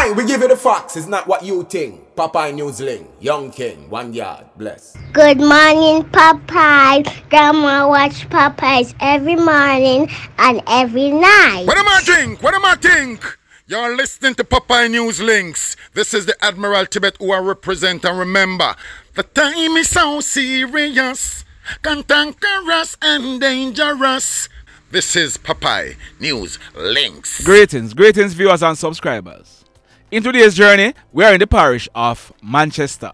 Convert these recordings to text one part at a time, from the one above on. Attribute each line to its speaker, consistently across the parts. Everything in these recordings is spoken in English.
Speaker 1: Aye, we give you the facts. It's not what you think. Popeye Newsling, Young King, 1 yard, bless.
Speaker 2: Good morning, Popeye. Grandma watch Popeyes every morning and every night.
Speaker 3: What am I think? What am I think? You're listening to Popeye News Links. This is the Admiral Tibet who I represent, and remember, the time is so serious, cantankerous and dangerous. This is Popeye News Links.
Speaker 4: Greetings viewers and subscribers. In today's journey, we are in the parish of Manchester.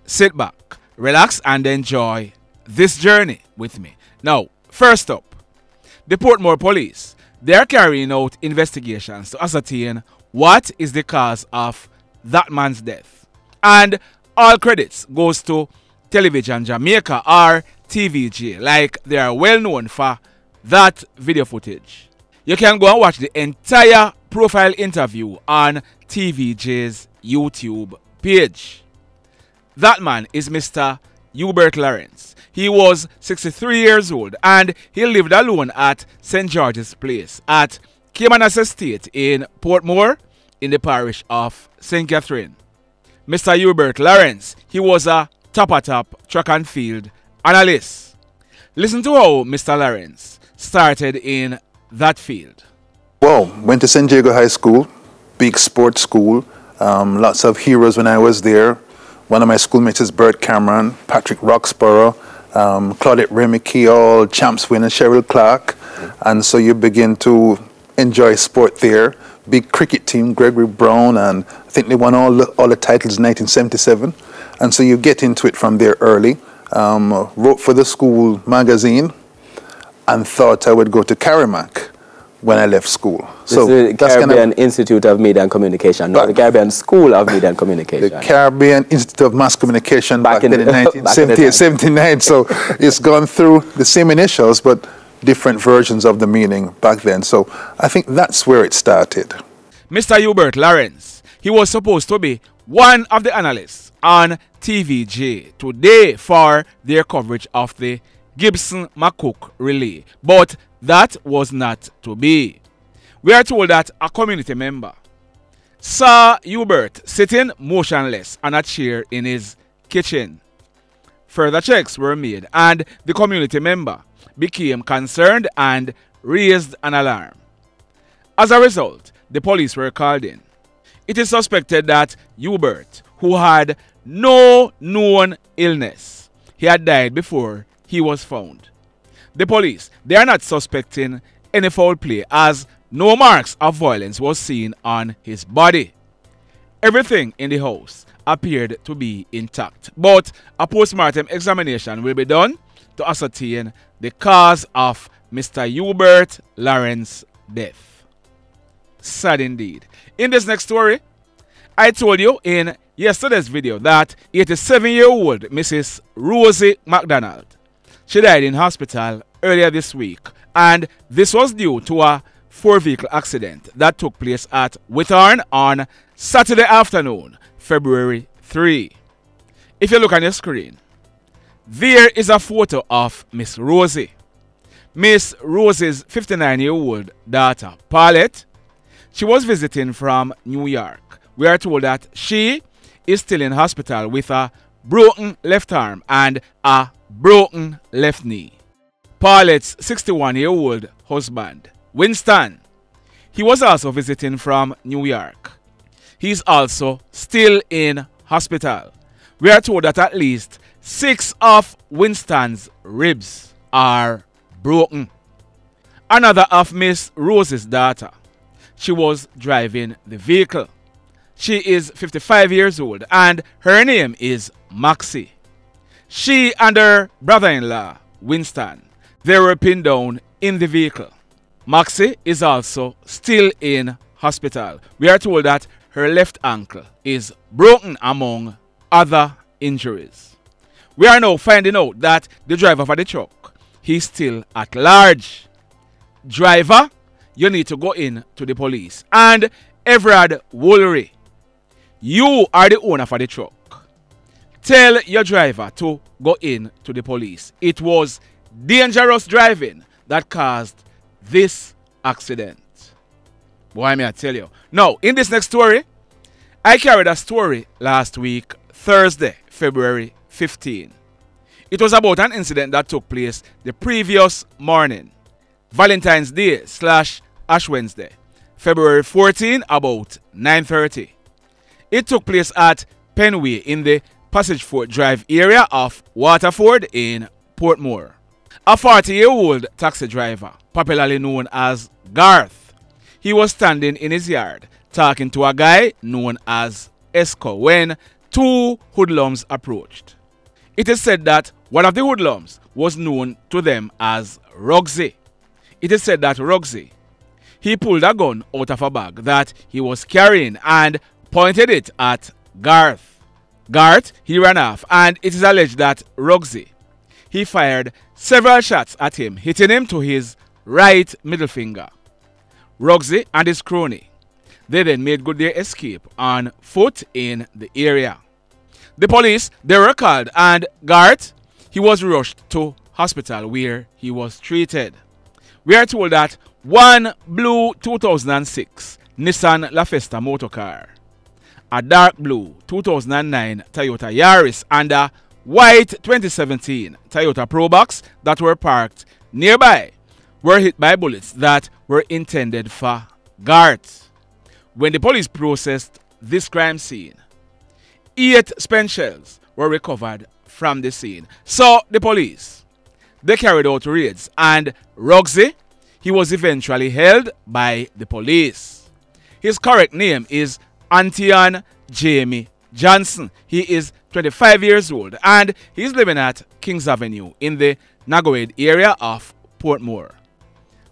Speaker 4: Sit back, relax and enjoy this journey with me. Now, first up, the Portmore Police. They are carrying out investigations to ascertain what is the cause of that man's death. And all credits goes to Television Jamaica or TVJ, like they are well known for that video footage. You can go and watch the entire profile interview on TVJ's YouTube page. That man is Mr. Hubert Lawrence. He was 63 years old and he lived alone at St. George's Place at Caymanas Estate in Portmore in the parish of St. Catherine. Mr. Hubert Lawrence, he was a top track and field analyst. Listen to how Mr. Lawrence started in that field.
Speaker 5: Well, went to St. Diego High School, big sports school, lots of heroes when I was there. One of my schoolmates is Bert Cameron, Patrick Roxborough, Claudette Remicky, all champs winner, Cheryl Clark. And so you begin to enjoy sport there. Big cricket team, Gregory Brown, and I think they won all the titles in 1977. And so you get into it from there early. Wrote for the school magazine and thought I would go to Carrimac when I left school.
Speaker 6: So this is the Caribbean Institute of Media and Communication, not the Caribbean School of Media and Communication.
Speaker 5: The Caribbean Institute of Mass Communication back in 1978, 79. So it's gone through the same initials, but different versions of the meaning back then. So I think that's where it started.
Speaker 4: Mr. Hubert Lawrence, he was supposed to be one of the analysts on TVJ today for their coverage of the Gibson McCook relay, but that was not to be. We are told that a community member saw Hubert sitting motionless on a chair in his kitchen. Further checks were made and the community member became concerned and raised an alarm. As a result, the police were called in. It is suspected that Hubert, who had no known illness, he had died before he was found. The police, they are not suspecting any foul play as no marks of violence was seen on his body. Everything in the house appeared to be intact, but a post-mortem examination will be done to ascertain the cause of Mr. Hubert Lawrence's death. Sad indeed. In this next story, I told you in yesterday's video that 87-year-old Mrs. Rosey McDonald, she died in hospital earlier this week, and this was due to a 4-vehicle accident that took place at Whithorn on Saturday afternoon, February 3. If you look on your screen, there is a photo of Miss Rosey. Miss Rosey's 59-year-old daughter, Paulette, she was visiting from New York. We are told that she is still in hospital with a broken left arm and a broken left knee. Paulette's 61-year-old husband, Winston, he was also visiting from New York. He's also still in hospital. We are told that at least 6 of Winston's ribs are broken. Another of Miss Rose's daughter, she was driving the vehicle. She is 55 years old and her name is Maxie. She and her brother-in-law, Winston, they were pinned down in the vehicle. Maxie is also still in hospital. We are told that her left ankle is broken among other injuries. We are now finding out that the driver of the truck, he's still at large. Driver, you need to go in to the police. And Everard Woolery, you are the owner for the truck. Tell your driver to go in to the police. It was dangerous driving that caused this accident. Boy, may I tell you. Now, in this next story, I carried a story last week, Thursday, February 15. It was about an incident that took place the previous morning, Valentine's Day / Ash Wednesday, February 14, about 9:30. It took place at Penway in the Passageford Drive area of Waterford in Portmore. A 40-year-old taxi driver, popularly known as Garth, he was standing in his yard talking to a guy known as Esco when two hoodlums approached. It is said that one of the hoodlums was known to them as Rugsy. It is said that Rugsy, he pulled a gun out of a bag that he was carrying and pointed it at Garth. Garth, he ran off, and it is alleged that Rugsy, he fired several shots at him, hitting him to his right middle finger. Rugsy and his crony, they then made good their escape on foot in the area. The police, they were called, and Garth, he was rushed to hospital where he was treated. We are told that one blue 2006 Nissan La Festa motor car, a dark blue 2009 Toyota Yaris, and a white 2017 Toyota Probox that were parked nearby were hit by bullets that were intended for Garth. When the police processed this crime scene, 8 spent shells were recovered from the scene. So the police, they carried out raids, and Rugsy, he was eventually held by the police. His correct name is Antion Jamey Johnson. He is 25 years old and he's living at Kings Avenue in the Nagoed area of Portmore.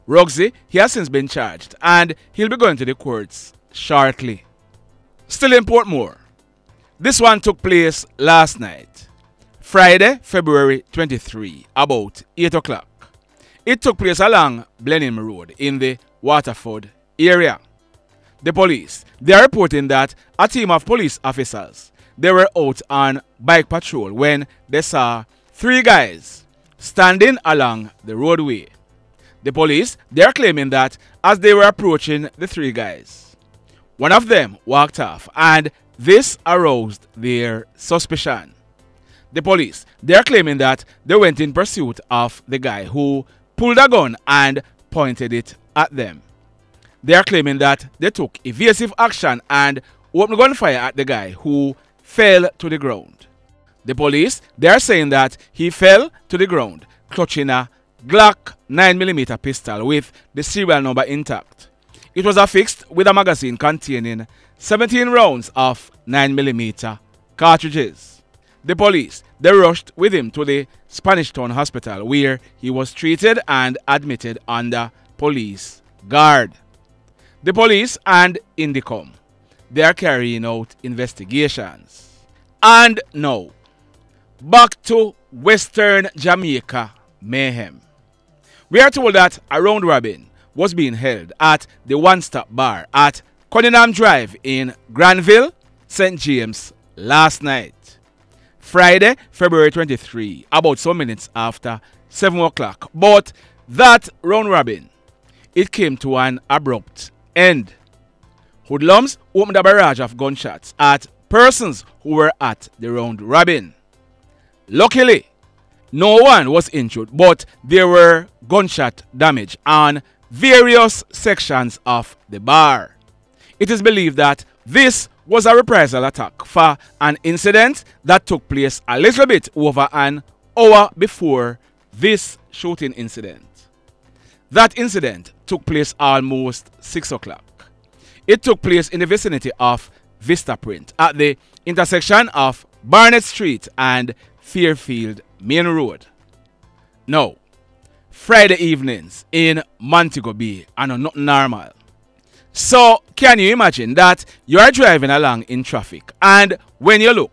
Speaker 4: Rugsy, he has since been charged and he'll be going to the courts shortly. Still in Portmore, this one took place last night, Friday, February 23, about 8 o'clock. It took place along Blenheim Road in the Waterford area. The police, they are reporting that a team of police officers, they were out on bike patrol when they saw 3 guys standing along the roadway. The police, they are claiming that as they were approaching the 3 guys, one of them walked off, and this aroused their suspicion. The police, they are claiming that they went in pursuit of the guy who pulled a gun and pointed it at them. They are claiming that they took evasive action and opened gunfire at the guy who fell to the ground. The police, they are saying that he fell to the ground clutching a Glock 9mm pistol with the serial number intact. It was affixed with a magazine containing 17 rounds of 9mm cartridges. The police, they rushed with him to the Spanish Town Hospital where he was treated and admitted under police guard. The police and Indicom, they are carrying out investigations. And now, back to Western Jamaica mayhem. We are told that a round robin was being held at the One Stop Bar at Cunningham Drive in Granville, St. James last night, Friday, February 23, about some minutes after 7 o'clock. But that round robin, it came to an abrupt end. Hoodlums opened a barrage of gunshots at persons who were at the round robin. Luckily, no one was injured, but there were gunshot damage on various sections of the bar. It is believed that this was a reprisal attack for an incident that took place a little bit over an hour before this shooting incident. That incident took place almost 6 o'clock. It took place in the vicinity of Vistaprint at the intersection of Barnett Street and Fairfield Main Road. Now, Friday evenings in Montego Bay are not normal. So, can you imagine that you are driving along in traffic and when you look,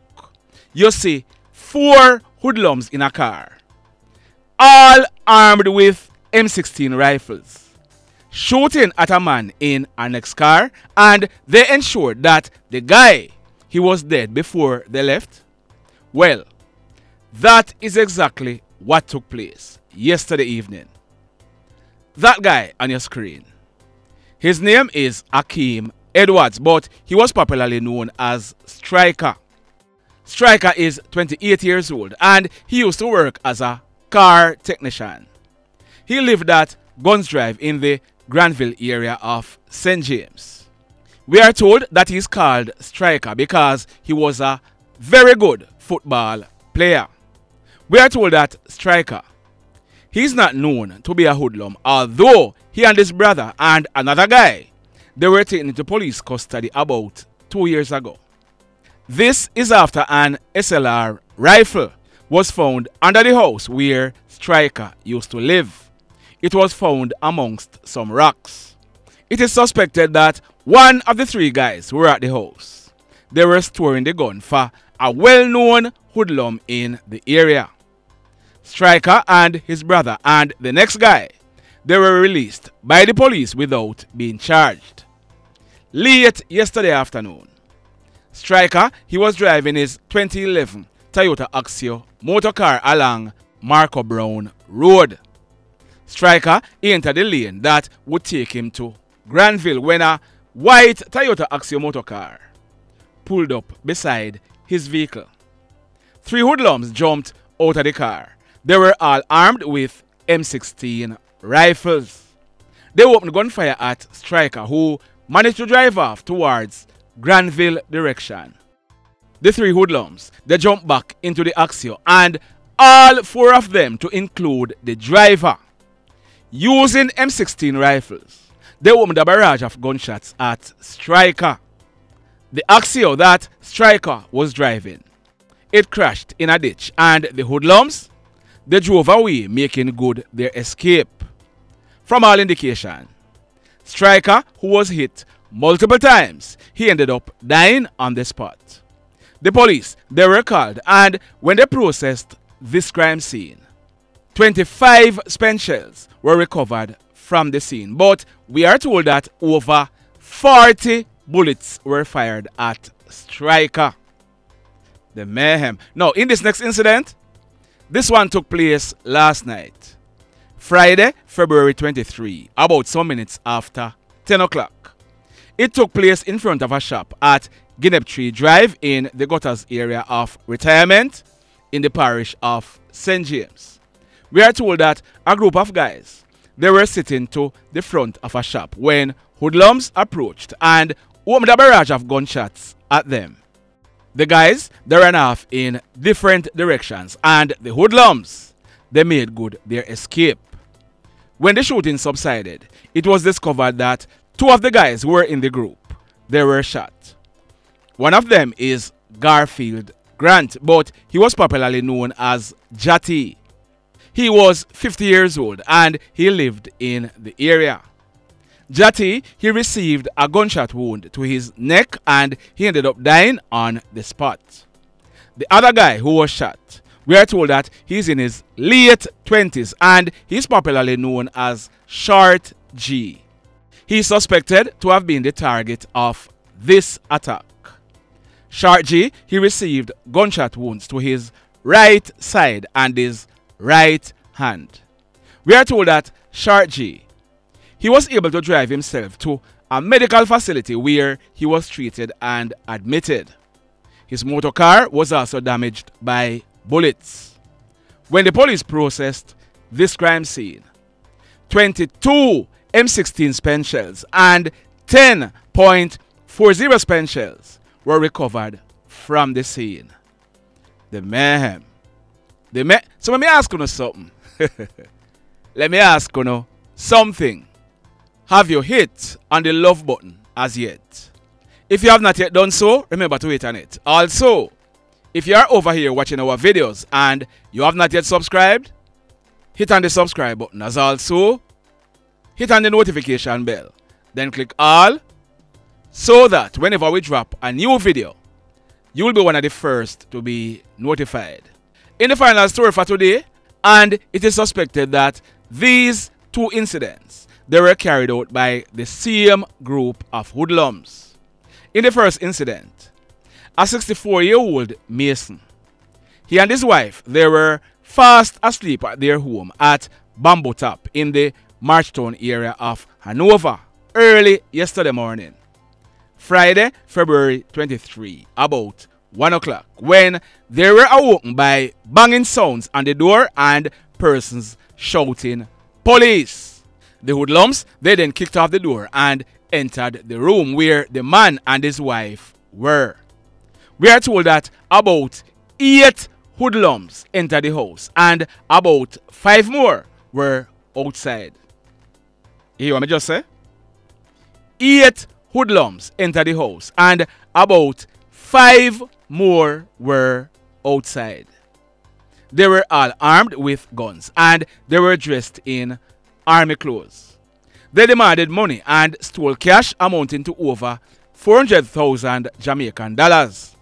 Speaker 4: you see 4 hoodlums in a car, all armed with M16 rifles, shooting at a man in our next car, and they ensured that the guy, he was dead before they left? Well, that is exactly what took place yesterday evening. That guy on your screen, his name is Akeem Edwards, but he was popularly known as Striker. Striker is 28 years old and he used to work as a car technician. He lived at Guns Drive in the Granville area of St. James. We are told that he is called Striker because he was a very good football player. We are told that Striker, he is not known to be a hoodlum, although he and his brother and another guy, they were taken into police custody about 2 years ago. This is after an SLR rifle was found under the house where Striker used to live. It was found amongst some rocks. It is suspected that one of the 3 guys who were at the house, they were storing the gun for a well-known hoodlum in the area. Striker and his brother and the next guy, they were released by the police without being charged. Late yesterday afternoon, Striker, he was driving his 2011 Toyota Axio motor car along Marco Brown Road. Striker entered the lane that would take him to Granville when a white Toyota Axio motor car pulled up beside his vehicle. 3 hoodlums jumped out of the car. They were all armed with M16 rifles. They opened gunfire at Striker, who managed to drive off towards Granville direction. The 3 hoodlums, they jumped back into the Axio, and all 4 of them, to include the driver, using M16 rifles, they opened a barrage of gunshots at Striker. The Axio that Striker was driving, it crashed in a ditch, and the hoodlums, they drove away, making good their escape. From all indication, Striker, who was hit multiple times, he ended up dying on the spot. The police, they were called, and when they processed this crime scene, 25 spent shells were recovered from the scene, but we are told that over 40 bullets were fired at Striker. The mayhem. Now, in this next incident, this one took place last night, Friday, February 23, about some minutes after 10 o'clock. It took place in front of a shop at Guinea Drive in the Gutters area of Retirement in the parish of St. James. We are told that a group of guys, they were sitting to the front of a shop when hoodlums approached and opened a barrage of gunshots at them. The guys, they ran off in different directions, and the hoodlums, they made good their escape. When the shooting subsided, it was discovered that 2 of the guys who were in the group, they were shot. One of them is Garfield Grant, but he was popularly known as Jatty. He was 50 years old and he lived in the area. Jatty, he received a gunshot wound to his neck and he ended up dying on the spot. The other guy who was shot, we are told that he's in his late 20s and he's popularly known as Short G. He's suspected to have been the target of this attack. Short G, he received gunshot wounds to his right side and his right hand. We are told that Short G, he was able to drive himself to a medical facility where he was treated and admitted. His motor car was also damaged by bullets. When the police processed this crime scene, 22 M16 spent shells and 10.40 spent shells were recovered from the scene. The mayhem. So let me ask you something. Let me ask you something. Have you hit on the love button as yet? If you have not yet done so, remember to hit on it. Also, if you are over here watching our videos and you have not yet subscribed, hit on the subscribe button. As also, hit on the notification bell. Then click all, so that whenever we drop a new video, you will be one of the first to be notified. In the final story for today, and it is suspected that these 2 incidents, they were carried out by the same group of hoodlums. In the first incident, a 64-year-old Mason, he and his wife, they were fast asleep at their home at Bamboo Top in the Marchtown area of Hanover early yesterday morning. Friday, February 23, about 1 o'clock, when they were awoken by banging sounds on the door and persons shouting, "Police!" The hoodlums, they then kicked off the door and entered the room where the man and his wife were. We are told that about 8 hoodlums entered the house and about 5 more were outside. You hear what I just say? 8 hoodlums entered the house and about 5 more were outside. They were all armed with guns and they were dressed in army clothes. They demanded money and stole cash amounting to over 400,000 Jamaican dollars.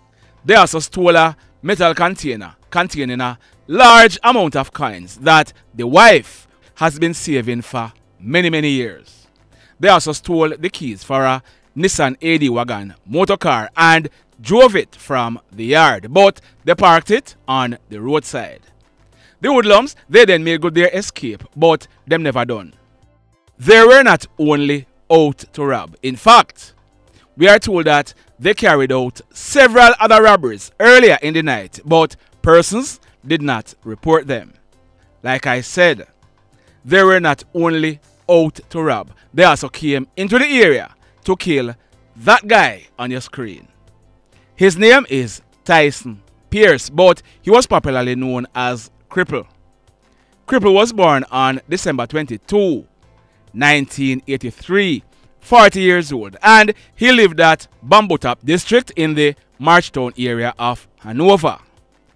Speaker 4: They also stole a metal container containing a large amount of coins that the wife has been saving for many years. They also stole the keys for a Nissan AD wagon motor car and drove it from the yard, but they parked it on the roadside. The hoodlums, they then made good their escape, but them never done. They were not only out to rob. In fact, we are told that they carried out several other robberies earlier in the night, but persons did not report them. Like I said, they were not only out to rob, they also came into the area to kill that guy on your screen. His name is Tyson Pearce, but he was popularly known as Cripple. Cripple was born on December 22, 1983, 40 years old, and he lived at Bamboo Top district in the Marchtown area of Hanover,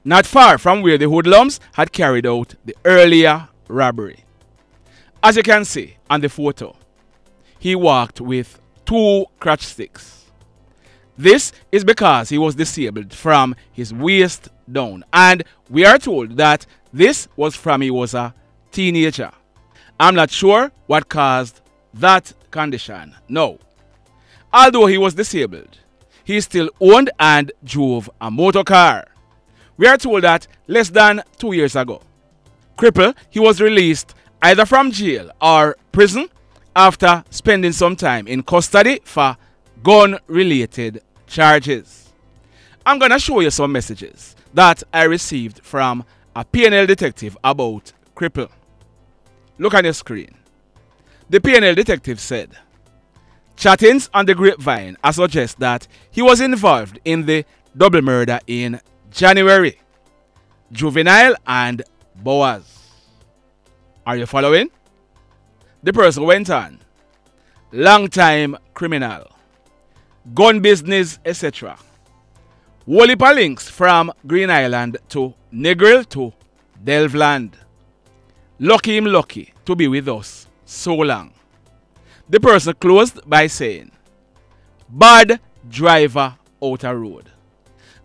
Speaker 4: not far from where the hoodlums had carried out the earlier robbery. As you can see on the photo, he walked with 2 crutch sticks. This is because he was disabled from his waist down, and we are told that this was from he was a teenager. I'm not sure what caused that condition. No. Although he was disabled, he still owned and drove a motor car. We are told that less than 2 years ago, Cripple, he was released either from jail or prison after spending some time in custody for gun-related charges. I'm going to show you some messages that I received from a PNL detective about Cripple. Look on your screen. The PNL detective said, chattings on the grapevine suggest that he was involved in the double murder in January. Juvenile and Boaz. Are you following? The person went on. Long-time criminal. Gun business, etc. Whole heap of links from Green Island to Negril to Delvland. Lucky him lucky to be with us so long. The person closed by saying, bad driver outer road.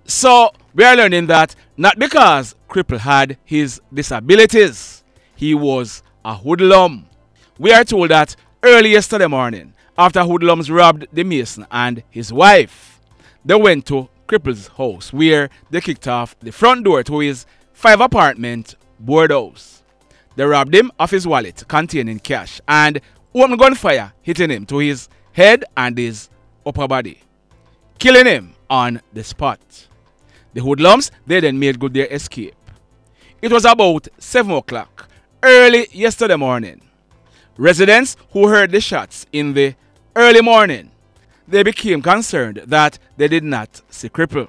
Speaker 4: So we are learning that not because Cripple had his disabilities, he was a hoodlum. We are told that early yesterday morning, after hoodlums robbed the mason and his wife, they went to Cripple's house where they kicked off the front door to his 5-apartment board house. They robbed him of his wallet containing cash and opened gunfire, hitting him to his head and his upper body, killing him on the spot. The hoodlums, they then made good their escape. It was about 7 o'clock early yesterday morning. Residents who heard the shots in the early morning, they became concerned that they did not see Cripple.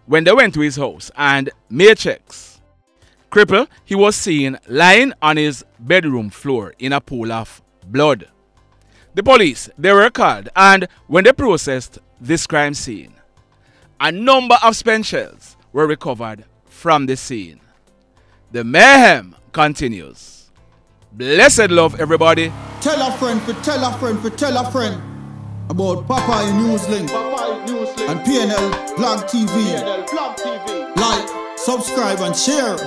Speaker 4: When they went to his house and made checks, Cripple, he was seen lying on his bedroom floor in a pool of blood. The police, they were called, and when they processed this crime scene, a number of spent shells were recovered from the scene. The mayhem continues. Blessed love, everybody.
Speaker 7: Tell a friend for tell a friend for tell a friend about Popeye Newslink and PNL Blog TV. Like, subscribe and share.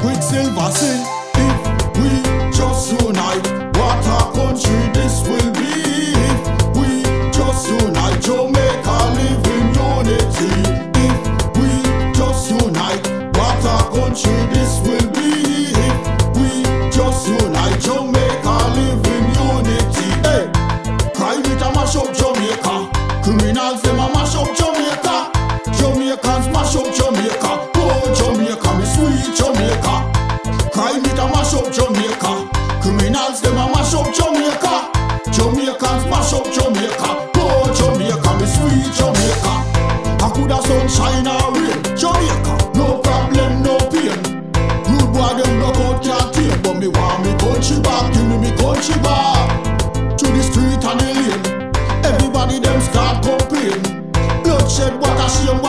Speaker 7: Quicksilver sing, if we just unite, what a country this will be. If we just unite, Jamaica live in unity. If we just unite, what a country this will be. If we just unite, Jamaica live in unity. Hey, cry with a mash up Jamaica. mash up Jamaica. Criminals, them a mash up Jamaica. Jamaicans mash up Jamaica. Oh, Jamaica, me sweet Jamaica. I coulda sunshine or rain. Jamaica, no problem, no pain. Rude boy, them knock out can't tame. But me want me country back, give me country back. To the street and the lane, everybody them start complain. Bloodshed, what a shame.